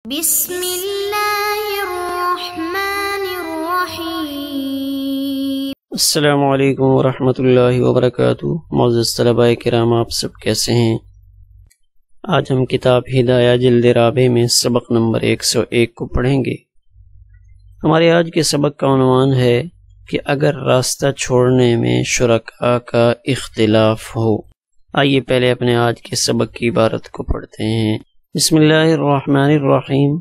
بسم اللہ الرحمن الرحیم۔ السلام علیکم ورحمۃ اللہ وبرکاتہ۔ معزز طلباء کرام، آپ سب کیسے ہیں؟ آج ہم کتاب ہدایہ جلد رابع میں سبق نمبر 101 کو پڑھیں گے۔ ہمارے آج کے سبق کا عنوان ہے کہ اگر راستہ چھوڑنے میں شرکاء کا اختلاف ہو۔ آئیے پہلے اپنے آج کے سبق کی عبارت کو پڑھتے ہیں۔ بسم اللہ الرحمن الرحیم۔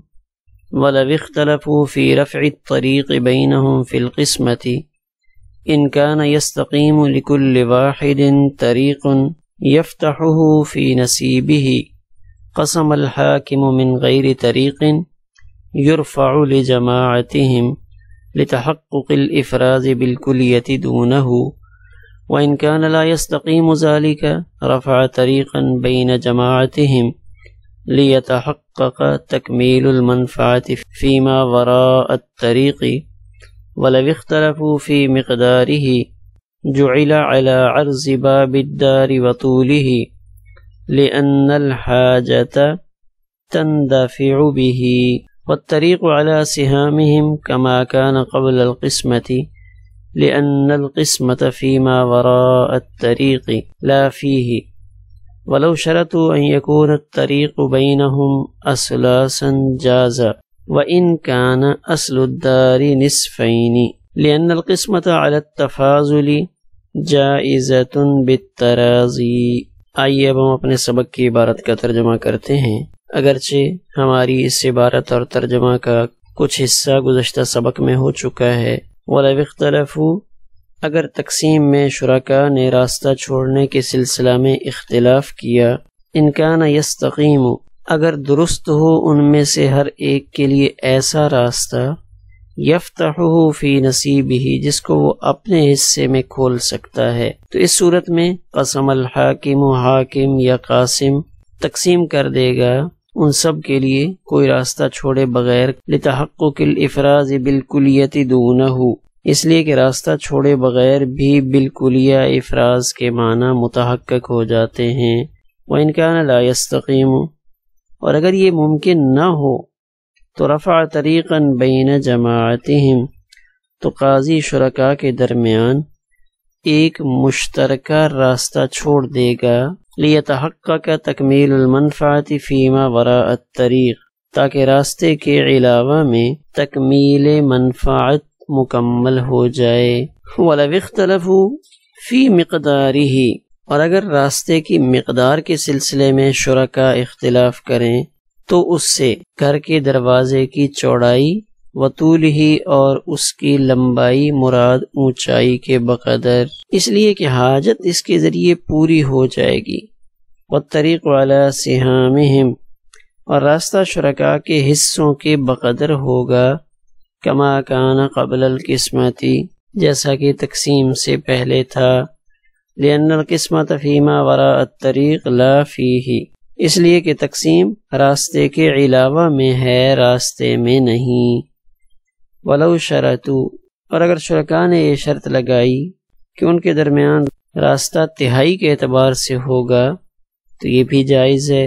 وَلَوِ اخْتَلَفُوا فِي رَفْعِ الطَّرِيقِ بَيْنَهُمْ فِي الْقِسْمَةِ إِنْ كَانَ يَسْتَقِيمُ لِكُلِّ وَاحِدٍ طَرِيقٌ يَفْتَحُهُ فِي نَصِيبِهِ قَسَمَ الْحَاكِمُ مِنْ غَيْرِ طَرِيقٍ يُرْفَعُ لِجَمَاعَتِهِمْ لِتَحَقُّقِ الْإِفْرَازِ بِالْكُلِّيَّةِ دُونَهُ وَإِنْ كَانَ لَا يَسْتَقِيمُ ذَلِكَ رَفَعَ طَرِيقًا بَيْنَ جَمَاعَتِهِمْ لِيَتَحَقَّقَ تَكْمِيلُ الْمَنْفَعَةِ فِيمَا وَرَاءَ الطَّرِيقِ وَلَوِ اخْتَلَفُوا فِي مِقْدَارِهِ جُعِلَ عَلَى عَرْضِ بَابِ الدَّارِ وَطُولِهِ لِأَنَّ الْحَاجَةَ تَنْدَفِعُ بِهِ وَالطَّرِيقُ عَلَى سِهَامِهِمْ كَمَا كَانَ قَبْلَ الْقِسْمَةِ لِأَنَّ الْقِسْمَةَ فِيمَا وَرَاءَ الطَّرِيقِ لَا فِيهِ وَلَوْ شَرَطُوا أَنْ يَكُونَ الطَّرِيقُ بَيْنَهُمْ أَثْلَاثًا جَازَ وَإِنْ كَانَ أَصْلُ الدَّارِ نِصْفَيْنِ لِأَنَّ الْقِسْمَةَ عَلَى التَّفَاضُلِ جَائِزَةٌ بِالتَّرَاضِي۔ آئیے اب ہم اپنے سبق کی عبارت کا ترجمہ کرتے ہیں۔ اگرچہ ہماری اس عبارت اور ترجمہ کا کچھ حصہ گزشتہ سبق میں ہو چکا ہے۔ وَلَوِ اخْتَلَفُوا، اگر تقسیم میں شرکاء نے راستہ چھوڑنے کے سلسلہ میں اختلاف کیا، ان کان یستقیم، اگر درست ہو ان میں سے ہر ایک کے لیے ایسا راستہ یفتحہ فی نصیبہ، جس کو وہ اپنے حصے میں کھول سکتا ہے، تو اس صورت میں قسم الحاکم، حاکم یا قاسم تقسیم کر دے گا ان سب کے لیے کوئی راستہ چھوڑے بغیر، لتحقق الافراز بالکلیۃ دونہ، اس لیے کہ راستہ چھوڑے بغیر بھی بالکلیہ افراز کے معنی متحقق ہو جاتے ہیں۔ وَإِنْ كَانَ لَا يَسْتَقِيمُ، اور اگر یہ ممکن نہ ہو تو رفع طریقاً بین جماعتہم، تو قاضی شرکاء کے درمیان ایک مشترکہ راستہ چھوڑ دے گا، لیتحقق تکمیل المنفعۃ فیما وراء الطریق، تاکہ راستے کے علاوہ میں تکمیل منفعت مکمل ہو جائے۔ وَلَوِ اخْتَلَفُوا فِي مِقْدَارِهِ، اور اگر راستے کی مقدار کے سلسلے میں شرکاء اختلاف کریں تو اس سے گھر کے دروازے کی چوڑائی، وطولہ، اور اس کی لمبائی مراد اونچائی کے بقدر، اس لیے کہ حاجت اس کے ذریعے پوری ہو جائے گی۔ وَالطَّرِيقُ عَلَى سِهَامِهِمْ، اور راستہ شرکاء کے حصوں کے بقدر ہوگا، کما کان قبل القسمت، جیسا کہ تقسیم سے پہلے تھا، لأن القسمت فیما وراء الطریق لا فیہ، اس لیے کہ تقسیم راستے کے علاوہ میں ہے، راستے میں نہیں۔ ولو شرطوا، اور اگر شرکاء نے یہ شرط لگائی کہ ان کے درمیان راستہ تہائی کے اعتبار سے ہوگا تو یہ بھی جائز ہے۔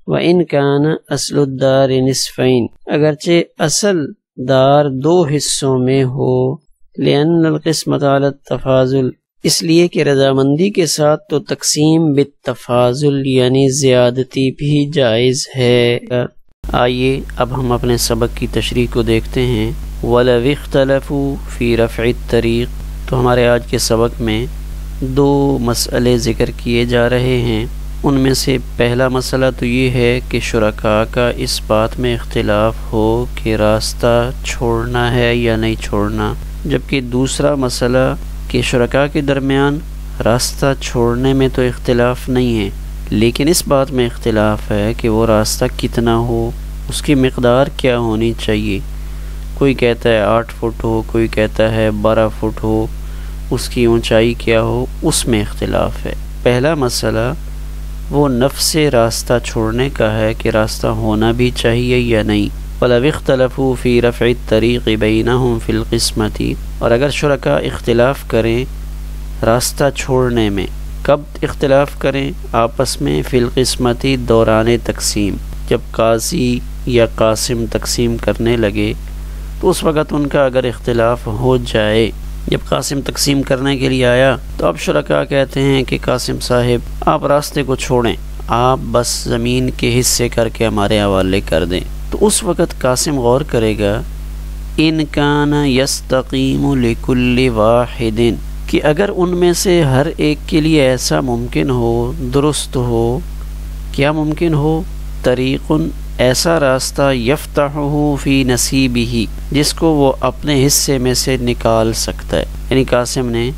وَإِنْ كَانَ أَصْلُ الدَّارِ نِصْفَيْنِ، اگرچہ اصل دار دو حصوں میں ہو، لأن القسمۃ علی التفاضل، اس لیے کہ رضامندی کے ساتھ تو تقسیم بالتفاضل یعنی زیادتی بھی جائز ہے۔ آئیے اب ہم اپنے سبق کی تشریح کو دیکھتے ہیں۔ وَلَوِ اخْتَلَفُوا فِي رَفْعِ الطَّرِيقِ، تو ہمارے آج کے سبق میں دو مسئلے ذکر کیے جا رہے ہیں۔ ان میں سے پہلا مسئلہ تو یہ ہے کہ شرکاء کا اس بات میں اختلاف ہو کہ راستہ چھوڑنا ہے یا نہیں چھوڑنا، جبکہ دوسرا مسئلہ کہ شرکاء کے درمیان راستہ چھوڑنے میں تو اختلاف نہیں ہے، لیکن اس بات میں اختلاف ہے کہ وہ راستہ کتنا ہو، اس کی مقدار کیا ہونی چاہیے۔ کوئی کہتا ہے 8 فٹ ہو، کوئی کہتا ہے 12 فٹ ہو، اس کی اونچائی کیا ہو، اس میں اختلاف ہے۔ پہلا مسئلہ وہ نفس راستہ چھوڑنے کا ہے کہ راستہ ہونا بھی چاہیے یا نہیں۔ وَلَوِ اخْتَلَفُوا فِي رَفْعِ الطَّرِيقِ بَيْنَهُمْ فِي الْقِسْمَةِ، اور اگر شرکاء اختلاف کریں راستہ چھوڑنے میں، کب اختلاف کریں آپس میں؟ فی القسمت، دوران تقسیم، جب قاضی یا قاسم تقسیم کرنے لگے تو اس وقت ان کا اگر اختلاف ہو جائے، جب قاسم تقسیم کرنے کے لیے آیا تو اب شرکاء کہتے ہیں کہ قاسم صاحب آپ راستے کو چھوڑیں، آپ بس زمین کے حصے کر کے ہمارے حوالے کر دیں، تو اس وقت قاسم غور کرے گا ان کان یستقیم لکل واحد، کہ اگر ان میں سے ہر ایک کے لیے ایسا ممکن ہو، درست ہو، کیا ممکن ہو؟ طریق، ایسا راستہ یفتحہ فی نصیبہ، جس کو وہ اپنے حصے میں سے نکال سکتا ہے، یعنی قاسم نے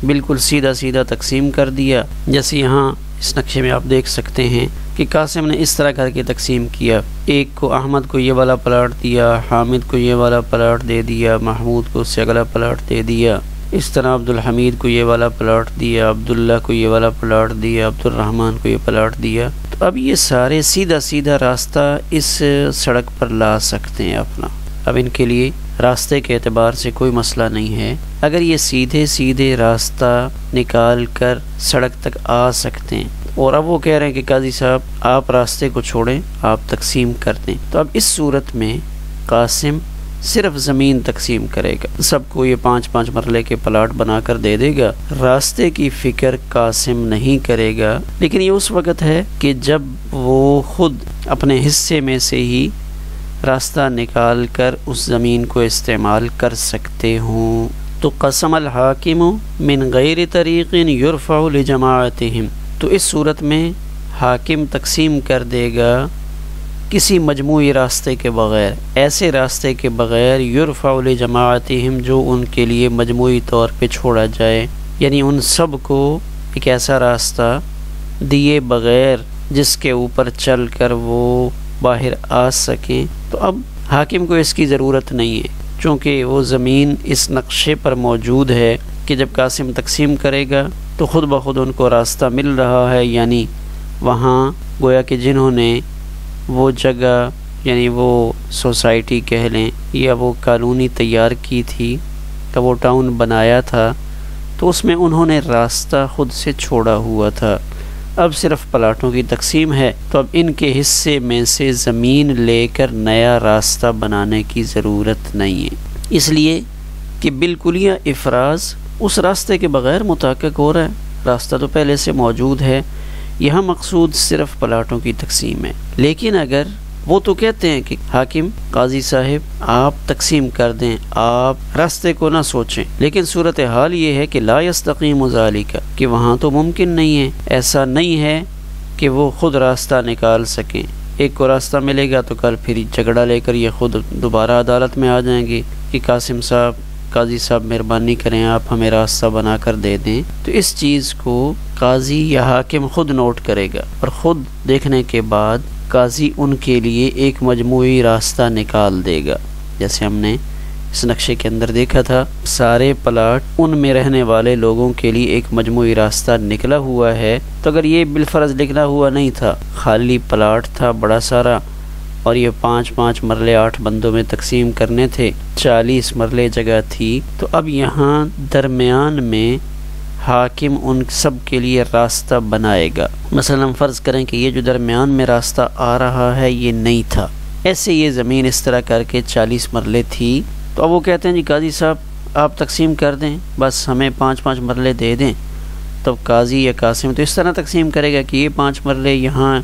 بالکل سیدھا سیدھا تقسیم کر دیا، جیسے یہاں اس نقشے میں آپ دیکھ سکتے ہیں کہ قاسم نے اس طرح کر کے تقسیم کیا، ایک کو احمد کو یہ والا پلاٹ دیا، حامد کو یہ والا پلاٹ دے دیا، محمود کو اس سے اگلا پلاٹ دے دیا، اس طرح عبدالحمید کو یہ والا پلاٹ دیا، عبداللہ کو یہ والا پلاٹ دیا، عبدالرحمن کو یہ پلاٹ دیا۔ تو اب یہ سارے سیدھا سیدھا راستہ اس سڑک پر لا سکتے ہیں اپنا، اب ان کے لیے راستے کے اعتبار سے کوئی مسئلہ نہیں ہے، اگر یہ سیدھے سیدھے راستہ نکال کر سڑک تک آ سکتے ہیں، اور اب وہ کہہ رہے ہیں کہ قاضی صاحب آپ راستے کو چھوڑیں، آپ تقسیم کر دیں، تو اب اس صورت میں قاسم صرف زمین تقسیم کرے گا، سب کو یہ 5-5 مرلے کے پلاٹ بنا کر دے دے گا، راستے کی فکر قاسم نہیں کرے گا، لیکن یہ اس وقت ہے کہ جب وہ خود اپنے حصے میں سے ہی راستہ نکال کر اس زمین کو استعمال کر سکتے ہوں۔ تو قسم الحاکم من غیر طریق یرفع لجماعتہم، تو اس صورت میں حاکم تقسیم کر دے گا کسی مجموعی راستے کے بغیر، ایسے راستے کے بغیر یرفع لجماعتہم جو ان کے لیے مجموعی طور پہ چھوڑا جائے، یعنی ان سب کو ایک ایسا راستہ دیے بغیر جس کے اوپر چل کر وہ باہر آ سکیں۔ تو اب حاکم کو اس کی ضرورت نہیں ہے، چونکہ وہ زمین اس نقشے پر موجود ہے کہ جب قاسم تقسیم کرے گا تو خود بخود ان کو راستہ مل رہا ہے، یعنی وہاں گویا کہ جنہوں نے وہ جگہ یعنی وہ سوسائٹی کہہ لیں یا وہ کالونی تیار کی تھی یا وہ ٹاؤن بنایا تھا، تو اس میں انہوں نے راستہ خود سے چھوڑا ہوا تھا، اب صرف پلاٹوں کی تقسیم ہے، تو اب ان کے حصے میں سے زمین لے کر نیا راستہ بنانے کی ضرورت نہیں ہے، اس لیے کہ بالکلیہ افراز اس راستے کے بغیر متحقق ہو رہا ہے، راستہ تو پہلے سے موجود ہے، یہاں مقصود صرف پلاٹوں کی تقسیم ہے۔ لیکن اگر وہ تو کہتے ہیں کہ حاکم قاضی صاحب آپ تقسیم کر دیں، آپ راستے کو نہ سوچیں، لیکن صورتحال یہ ہے کہ لا یستقیم ذالک، کہ وہاں تو ممکن نہیں ہے، ایسا نہیں ہے کہ وہ خود راستہ نکال سکیں، ایک کو راستہ ملے گا تو کل پھر جھگڑا لے کر یہ خود دوبارہ عدالت میں آ جائیں گے کہ قاسم صاحب قاضی صاحب مہربانی کریں آپ ہمیں راستہ بنا کر دے دیں، تو اس چیز کو قاضی یا حاکم خود نوٹ کرے گا، اور خود دیکھنے کے بعد قاضی ان کے لیے ایک مجموعی راستہ نکال دے گا، جیسے ہم نے اس نقشے کے اندر دیکھا تھا، سارے پلاٹ ان میں رہنے والے لوگوں کے لیے ایک مجموعی راستہ نکلا ہوا ہے، تو اگر یہ بالفرض نکلا ہوا نہیں تھا، خالی پلاٹ تھا بڑا سارا، اور یہ 5-5 مرلے 8 بندوں میں تقسیم کرنے تھے، 40 مرلے جگہ تھی، تو اب یہاں درمیان میں حاکم ان سب کے لیے راستہ بنائے گا۔ مثلا ہم فرض کریں کہ یہ جو درمیان میں راستہ آ رہا ہے یہ نہیں تھا، ایسے یہ زمین اس طرح کر کے 40 مرلے تھی، تو اب وہ کہتے ہیں جی قاضی صاحب آپ تقسیم کر دیں، بس ہمیں 5-5 مرلے دے دیں، تب قاضی یا قاسم تو اس طرح تقسیم کرے گا کہ یہ 5 مرلے یہاں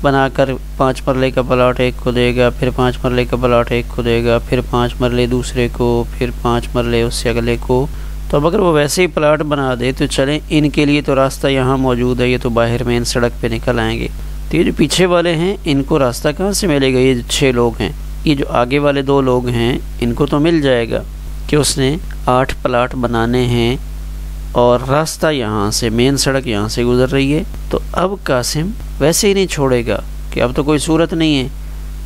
بنا کر 5 مرلے کا پلاٹ ایک کو دے گا، پھر 5 مرلے کا پلاٹ ایک کو دے گا، پھر 5 مرلے دوسرے کو، پھر 5 مرلے اس سے اگلے کو، تو اب اگر وہ ویسے ہی پلاٹ بنا دے تو چلیں ان کے لیے تو راستہ یہاں موجود ہے، یہ تو باہر مین سڑک پہ نکل آئیں گے، تو یہ جو پیچھے والے ہیں ان کو راستہ کہاں سے ملے گا؟ یہ جو 6 لوگ ہیں، یہ جو آگے والے 2 لوگ ہیں ان کو تو مل جائے گا کہ اس نے 8 پلاٹ بنانے ہیں اور راستہ یہاں سے مین سڑک یہاں سے گزر رہی ہے، تو اب قاسم ویسے ہی نہیں چھوڑے گا کہ اب تو کوئی صورت نہیں ہے،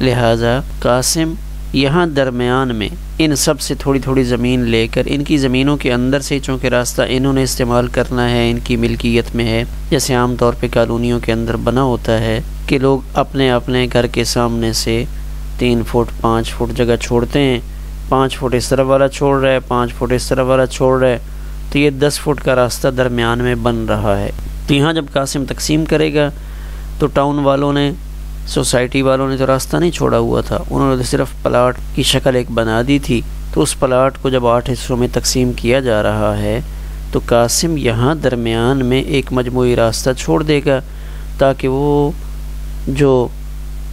لہٰذا قاسم یہاں درمیان میں ان سب سے تھوڑی تھوڑی زمین لے کر ان کی زمینوں کے اندر سے، چونکہ راستہ انہوں نے استعمال کرنا ہے، ان کی ملکیت میں ہے، جیسے عام طور پہ کالونیوں کے اندر بنا ہوتا ہے کہ لوگ اپنے اپنے گھر کے سامنے سے 3 فٹ 5 فٹ جگہ چھوڑتے ہیں، 5 فٹ اس طرف والا چھوڑ رہا ہے، 5 فٹ اس طرف والا چھوڑ رہا ہے، تو یہ 10 فٹ کا راستہ درمیان میں بن رہا ہے۔ تو یہاں جب قاسم تقسیم کرے گا تو ٹاؤن والوں نے سوسائٹی والوں نے تو راستہ نہیں چھوڑا ہوا تھا، انہوں نے تو صرف پلاٹ کی شکل ایک بنا دی تھی۔ تو اس پلاٹ کو جب 8 حصوں میں تقسیم کیا جا رہا ہے تو قاسم یہاں درمیان میں ایک مجموعی راستہ چھوڑ دے گا تاکہ وہ جو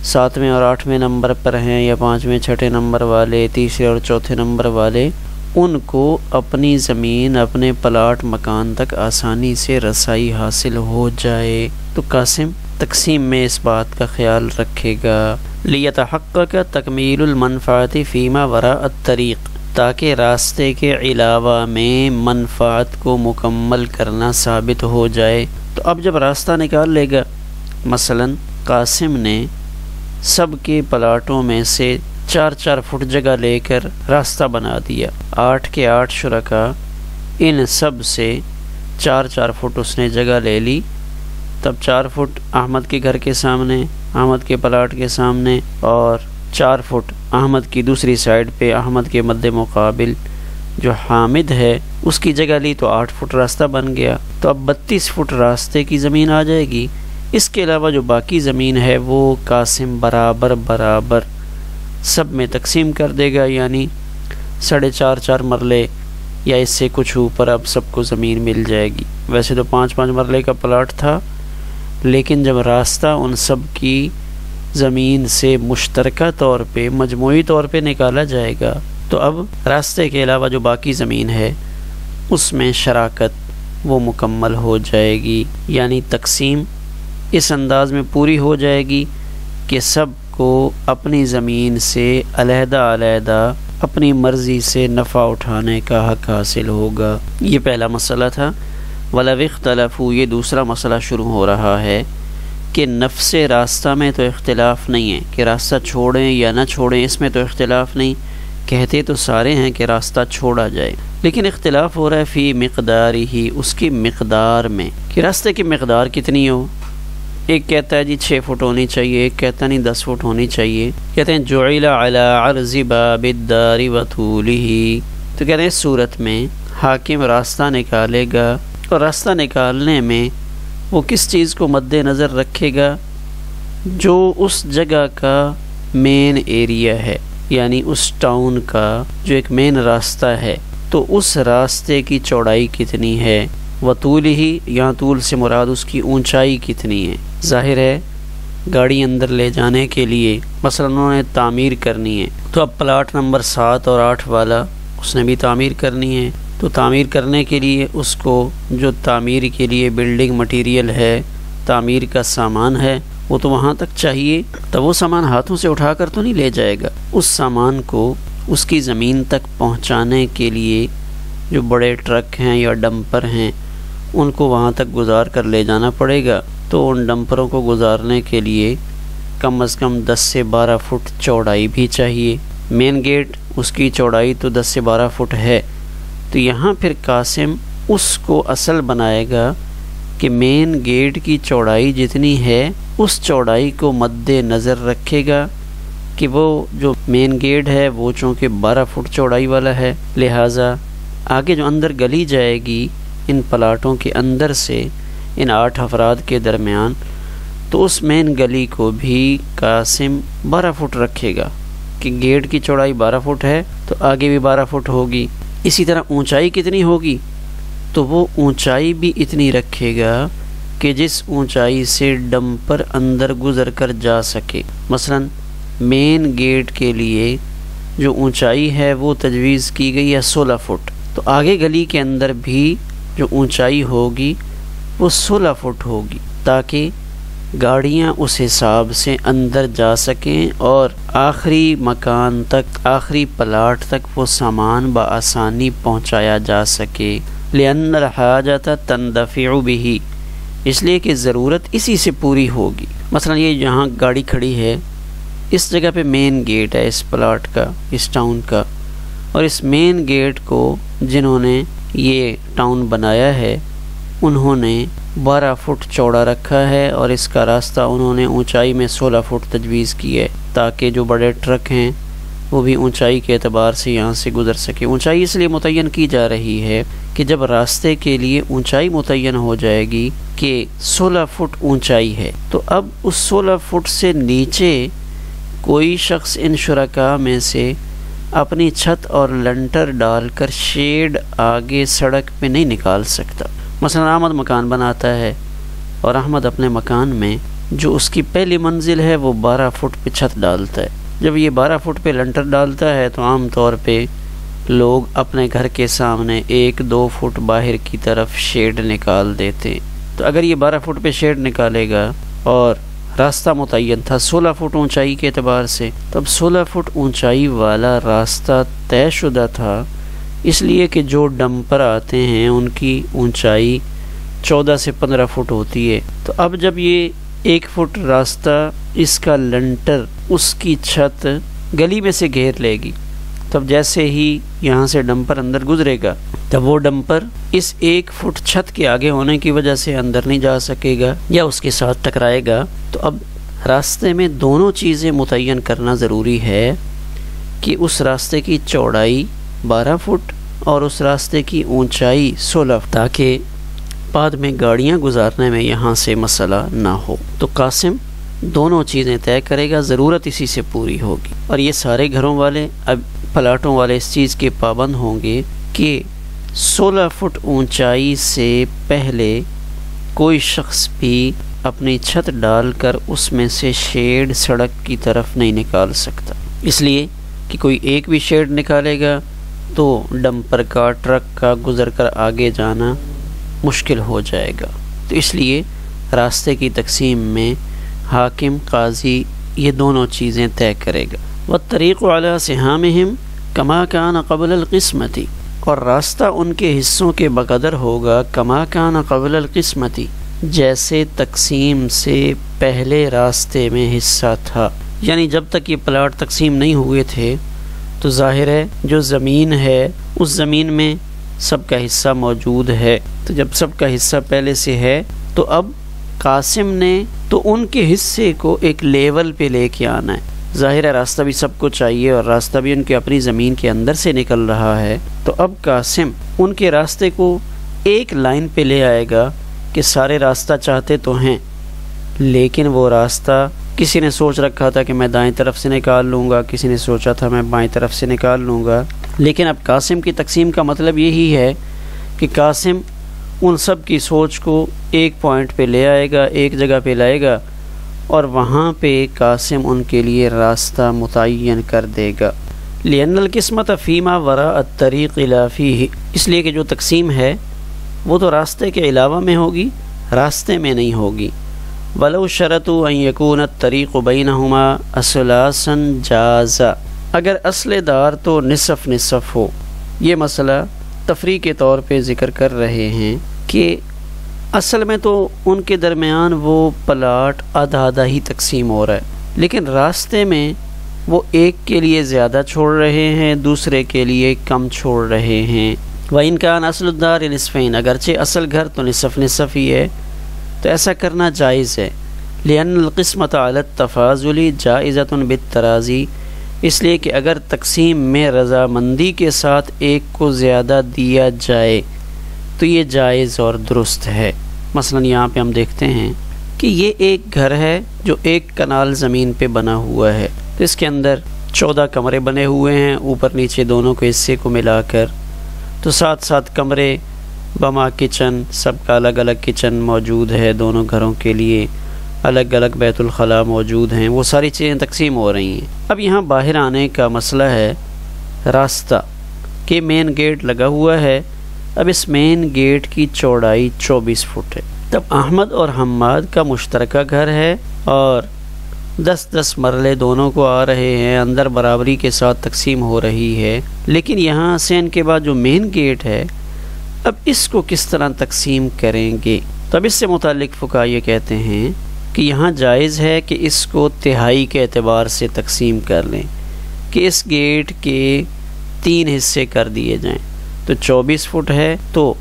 7ویں اور 8ویں نمبر پر ہیں یا 5ویں 6ٹھے نمبر والے، 3 اور 4 نمبر والے، ان کو اپنی زمین، اپنے پلاٹ مکان تک آسانی سے رسائی حاصل ہو جائے۔ تو قاسم تقسیم میں اس بات کا خیال رکھے گا، لیتحقق تکمیل المنفعت فیما وراء الطریق، تاکہ راستے کے علاوہ میں منفعت کو مکمل کرنا ثابت ہو جائے۔ تو اب جب راستہ نکال لے گا، مثلا قاسم نے سب کے پلاٹوں میں سے 4 فٹ جگہ لے کر راستہ بنا دیا، 8 کے 8 شرکا، ان سب سے 4 فٹ اس نے جگہ لے لی، تب 4 فٹ احمد کے گھر کے سامنے، احمد کے پلاٹ کے سامنے، اور 4 فٹ احمد کی دوسری سائیڈ پہ احمد کے مد مقابل جو حامد ہے اس کی جگہ لی، تو 8 فٹ راستہ بن گیا۔ تو اب 32 فٹ راستے کی زمین آ جائے گی۔ اس کے علاوہ جو باقی زمین ہے وہ قاسم برابر برابر سب میں تقسیم کر دے گا، یعنی 4.5 مرلے یا اس سے کچھ اوپر اب سب کو زمین مل جائے گی۔ ویسے تو 5 مرلے کا پلاٹ تھا، لیکن جب راستہ ان سب کی زمین سے مشترکہ طور پہ، مجموعی طور پہ نکالا جائے گا، تو اب راستے کے علاوہ جو باقی زمین ہے اس میں شراکت وہ مکمل ہو جائے گی، یعنی تقسیم اس انداز میں پوری ہو جائے گی کہ سب کو اپنی زمین سے علیحدہ علیحدہ اپنی مرضی سے نفع اٹھانے کا حق حاصل ہوگا۔ یہ پہلا مسئلہ تھا۔ وَلَوِ اخْتَلَفُوا، یہ دوسرا مسئلہ شروع ہو رہا ہے کہ نفس راستہ میں تو اختلاف نہیں ہے کہ راستہ چھوڑیں یا نہ چھوڑیں، اس میں تو اختلاف نہیں، کہتے تو سارے ہیں کہ راستہ چھوڑا جائے، لیکن اختلاف ہو رہا ہے فی مقداری ہی، اس کی مقدار میں، کہ راستے کی مقدار کتنی ہو۔ ایک کہتا ہے جی 6 فٹ ہونی چاہیے، ایک کہتا نہیں 10 فٹ ہونی چاہیے۔ کہتے ہیں جعل علی عرض باب الدار وطولہ، تو کہتے ہیں اس صورت میں حاکم راستہ نکالے گا، اور راستہ نکالنے میں وہ کس چیز کو مد نظر رکھے گا؟ جو اس جگہ کا مین ایریا ہے، یعنی اس ٹاؤن کا جو ایک مین راستہ ہے، تو اس راستے کی چوڑائی کتنی ہے، وطول ہی، یہاں طول سے مراد اس کی اونچائی کتنی ہے۔ ظاہر ہے گاڑی اندر لے جانے کے لیے مثلا انہوں نے تعمیر کرنی ہے، تو اب پلاٹ نمبر 7 اور 8 والا اس نے بھی تعمیر کرنی ہے، تو تعمیر کرنے کے لیے اس کو جو تعمیر کے لیے بلڈنگ مٹیریل ہے، تعمیر کا سامان ہے، وہ تو وہاں تک چاہیے، تب وہ سامان ہاتھوں سے اٹھا کر تو نہیں لے جائے گا، اس سامان کو اس کی زمین تک پہنچانے کے لیے جو بڑے ٹرک ہیں یا ڈمپر ہیں ان کو وہاں تک گزار کر لے جانا پڑے گا۔ تو ان ڈمپروں کو گزارنے کے لیے کم از کم 10 سے 12 فٹ چوڑائی بھی چاہیے۔ مین گیٹ اس کی چوڑائی تو 10 سے 12 فٹ ہے، تو یہاں پھر قاسم اس کو اصل بنائے گا کہ مین گیٹ کی چوڑائی جتنی ہے اس چوڑائی کو مد نظر رکھے گا کہ وہ جو مین گیٹ ہے وہ چونکہ 12 فٹ چوڑائی والا ہے، لہٰذا آگے جو اندر گلی جائے گی ان پلاٹوں کے اندر سے ان 8 افراد کے درمیان، تو اس مین گلی کو بھی قاسم 12 فٹ رکھے گا کہ گیٹ کی چوڑائی 12 فٹ ہے تو آگے بھی 12 فٹ ہوگی۔ اسی طرح اونچائی کتنی ہوگی، تو وہ اونچائی بھی اتنی رکھے گا کہ جس اونچائی سے ڈمپر اندر گزر کر جا سکے۔ مثلا مین گیٹ کے لیے جو اونچائی ہے وہ تجویز کی گئی ہے 16 فٹ، تو آگے گلی کے اندر بھی جو اونچائی ہوگی وہ 16 فٹ ہوگی تاکہ گاڑیاں اس حساب سے اندر جا سکیں اور آخری مکان تک، آخری پلاٹ تک وہ سامان بآسانی پہنچایا جا سکے۔ لأن الحاجۃ تندفع بہ، اس لیے کہ ضرورت اسی سے پوری ہوگی۔ مثلا یہ جہاں گاڑی کھڑی ہے اس جگہ پہ مین گیٹ ہے اس پلاٹ کا، اس ٹاؤن کا، اور اس مین گیٹ کو جنہوں نے یہ ٹاؤن بنایا ہے انہوں نے 12 فٹ چوڑا رکھا ہے، اور اس کا راستہ انہوں نے اونچائی میں 16 فٹ تجویز کی ہے تاکہ جو بڑے ٹرک ہیں وہ بھی اونچائی کے اعتبار سے یہاں سے گزر سکے۔ اونچائی اس لیے متعین کی جا رہی ہے کہ جب راستے کے لیے اونچائی متعین ہو جائے گی کہ 16 فٹ اونچائی ہے، تو اب اس 16 فٹ سے نیچے کوئی شخص ان شرکاء میں سے اپنی چھت اور لنٹر ڈال کر شیڈ آگے سڑک پہ نہیں نکال سکتا۔ مثلا احمد مکان بناتا ہے اور احمد اپنے مکان میں جو اس کی پہلی منزل ہے وہ 12 فٹ پہ چھت ڈالتا ہے۔ جب یہ 12 فٹ پہ لنٹر ڈالتا ہے تو عام طور پہ لوگ اپنے گھر کے سامنے 1-2 فٹ باہر کی طرف شیڈ نکال دیتے۔ تو اگر یہ 12 فٹ پہ شیڈ نکالے گا اور راستہ متعین تھا 16 فٹ اونچائی کے اعتبار سے، تب 16 فٹ اونچائی والا راستہ طے شدہ تھا، اس لیے کہ جو ڈمپر آتے ہیں ان کی اونچائی 14 سے 15 فٹ ہوتی ہے۔ تو اب جب یہ 1 فٹ راستہ اس کا لنٹر اس کی چھت گلی میں سے گھیر لے گی، تب جیسے ہی یہاں سے ڈمپر اندر گزرے گا تب وہ ڈمپر اس 1 فٹ چھت کے آگے ہونے کی وجہ سے اندر نہیں جا سکے گا یا اس کے ساتھ ٹکرائے گا۔ تو اب راستے میں دونوں چیزیں متعین کرنا ضروری ہے کہ اس راستے کی چوڑائی 12 فٹ اور اس راستے کی اونچائی 16 فٹ، تاکہ بعد میں گاڑیاں گزارنے میں یہاں سے مسئلہ نہ ہو۔ تو قاسم دونوں چیزیں طے کرے گا، ضرورت اسی سے پوری ہوگی۔ اور یہ سارے گھروں والے، اب پلاٹوں والے اس چیز کے پابند ہوں گے کہ 16 فٹ اونچائی سے پہلے کوئی شخص بھی اپنی چھت ڈال کر اس میں سے شیڈ سڑک کی طرف نہیں نکال سکتا، اس لیے کہ کوئی ایک بھی شیڈ نکالے گا تو ڈمپر کا، ٹرک کا گزر کر آگے جانا مشکل ہو جائے گا۔ تو اس لیے راستے کی تقسیم میں حاکم، قاضی یہ دونوں چیزیں طے کرے گا۔ والطریق علی سہامہم کما کان قبل القسمتی، اور راستہ ان کے حصوں کے بقدر ہوگا کما کان قبل القسمتی، جیسے تقسیم سے پہلے راستے میں حصہ تھا۔ یعنی جب تک یہ پلاٹ تقسیم نہیں ہوئے تھے تو ظاہر ہے جو زمین ہے اس زمین میں سب کا حصہ موجود ہے، تو جب سب کا حصہ پہلے سے ہے تو اب قاسم نے تو ان کے حصے کو ایک لیول پہ لے کے آنا ہے۔ ظاہر ہے راستہ بھی سب کو چاہیے اور راستہ بھی ان کے اپنی زمین کے اندر سے نکل رہا ہے، تو اب قاسم ان کے راستے کو ایک لائن پہ لے آئے گا کہ سارے راستہ چاہتے تو ہیں، لیکن وہ راستہ کسی نے سوچ رکھا تھا کہ میں دائیں طرف سے نکال لوں گا، کسی نے سوچا تھا میں بائیں طرف سے نکال لوں گا، لیکن اب قاسم کی تقسیم کا مطلب یہی ہے کہ قاسم ان سب کی سوچ کو ایک پوائنٹ پہ لے آئے گا، ایک جگہ پہ لائے گا، اور وہاں پہ قاسم ان کے لیے راستہ متعین کر دے گا۔ لأن القسمۃ فیما وراء الطریق لا فیہ، اس لیے کہ جو تقسیم ہے وہ تو راستے کے علاوہ میں ہوگی، راستے میں نہیں ہوگی۔ ولو شرطوا ان یکون الطریق بینہما اثلاثا جازا، اگر اصل دار تو نصف نصف ہو۔ یہ مسئلہ تفریح کے طور پہ ذکر کر رہے ہیں کہ اصل میں تو ان کے درمیان وہ پلاٹ آدھا آدھا ہی تقسیم ہو رہا ہے، لیکن راستے میں وہ ایک کے لیے زیادہ چھوڑ رہے ہیں، دوسرے کے لیے کم چھوڑ رہے ہیں۔ وَإِنْ كَانَ أَصْلُ الدَّارِ نِصْفَيْنِ، اگرچہ اصل گھر تو نصف نصف ہی ہے، تو ایسا کرنا جائز ہے۔ لأن القسمۃ علی التفاضل جائزۃ بالتراضی، اس لیے کہ اگر تقسیم میں رضامندی کے ساتھ ایک کو زیادہ دیا جائے تو یہ جائز اور درست ہے۔ مثلا یہاں پہ ہم دیکھتے ہیں کہ یہ ایک گھر ہے جو ایک کنال زمین پہ بنا ہوا ہے، تو اس کے اندر 14 کمرے بنے ہوئے ہیں، اوپر نیچے دونوں کے حصے کو ملا کر، تو 7 کمرے بما کچن، سب کا الگ الگ کچن موجود ہے، دونوں گھروں کے لیے الگ الگ بیت الخلاء موجود ہیں، وہ ساری چیزیں تقسیم ہو رہی ہیں۔ اب یہاں باہر آنے کا مسئلہ ہے راستہ کہ مین گیٹ لگا ہوا ہے، اب اس مین گیٹ کی چوڑائی 24 فٹ ہے۔ تب احمد اور حماد کا مشترکہ گھر ہے اور 10 مرلے دونوں کو آ رہے ہیں، اندر برابری کے ساتھ تقسیم ہو رہی ہے، لیکن یہاں سے ان کے بعد جو مین گیٹ ہے اب اس کو کس طرح تقسیم کریں گے؟ تو اب اس سے متعلق فقہا یہ کہتے ہیں کہ یہاں جائز ہے کہ اس کو تہائی کے اعتبار سے تقسیم کر لیں، کہ اس گیٹ کے 3 حصے کر دیے جائیں، تو 24 فٹ ہے تو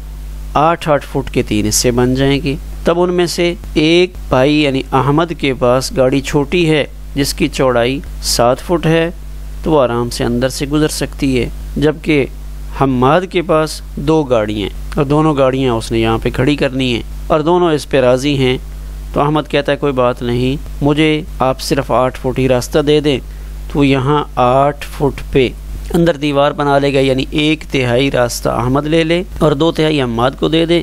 8 فٹ کے 3 حصے بن جائیں گے۔ تب ان میں سے ایک بھائی یعنی احمد کے پاس گاڑی چھوٹی ہے جس کی چوڑائی 7 فٹ ہے، تو وہ آرام سے اندر سے گزر سکتی ہے، جبکہ حماد کے پاس 2 گاڑیاں اور دونوں گاڑیاں اس نے یہاں پہ کھڑی کرنی ہیں اور دونوں اس پہ راضی ہیں۔ تو احمد کہتا ہے کوئی بات نہیں، مجھے آپ صرف 8 فٹ ہی راستہ دے دیں، تو یہاں 8 فٹ پہ اندر دیوار بنا لے گا، یعنی 1/3 راستہ احمد لے لے اور 2/3 حماد کو دے دے۔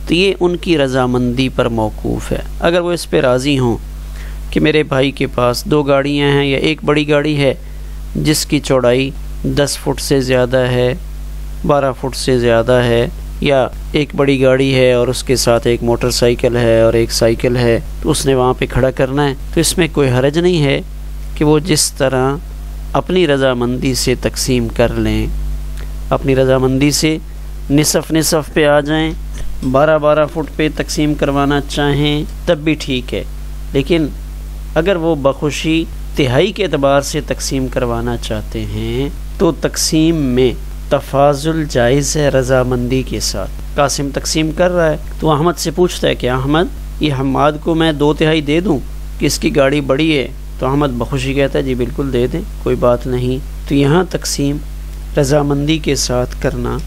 تو یہ ان کی رضامندی پر موقوف ہے۔ اگر وہ اس پہ راضی ہوں کہ میرے بھائی کے پاس 2 گاڑیاں ہیں یا ایک بڑی گاڑی ہے جس کی چوڑائی 10 فٹ سے زیادہ ہے، 12 فٹ سے زیادہ ہے، یا ایک بڑی گاڑی ہے اور اس کے ساتھ ایک موٹر سائیکل ہے اور ایک سائیکل ہے، تو اس نے وہاں پہ کھڑا کرنا ہے، تو اس میں کوئی حرج نہیں ہے کہ وہ جس طرح اپنی رضامندی سے تقسیم کر لیں، اپنی رضامندی سے نصف نصف پہ آ جائیں، 12 فٹ پہ تقسیم کروانا چاہیں تب بھی ٹھیک ہے، لیکن اگر وہ بخوشی تہائی کے اعتبار سے تقسیم کروانا چاہتے ہیں تو تقسیم میں تفاضل جائز ہے رضامندی کے ساتھ۔ قاسم تقسیم کر رہا ہے تو احمد سے پوچھتا ہے کہ احمد یہ حماد کو میں 2/3 دے دوں کہ اس کی گاڑی بڑی ہے؟ تو احمد بخوشی کہتا ہے جی بالکل دے دیں، کوئی بات نہیں۔ تو یہاں تقسیم رضامندی کے ساتھ کرنا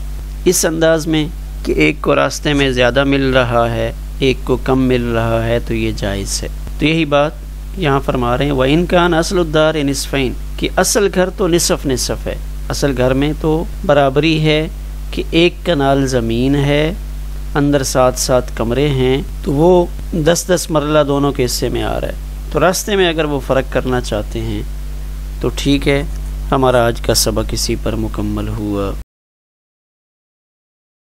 اس انداز میں کہ ایک کو راستے میں زیادہ مل رہا ہے، ایک کو کم مل رہا ہے، تو یہ جائز ہے۔ تو یہی بات یہاں فرما رہے ہیں وَإِن كَانَ أَصْلُ الدَّارِ نِصْفَيْنِ، کہ اصل گھر تو نصف نصف ہے، اصل گھر میں تو برابری ہے کہ 1 کنال زمین ہے، اندر 7 کمرے ہیں، تو وہ 10 مرلہ دونوں کے حصے میں آ رہا ہے۔ تو راستے میں اگر وہ فرق کرنا چاہتے ہیں تو ٹھیک ہے۔ ہمارا آج کا سبق اسی پر مکمل ہوا۔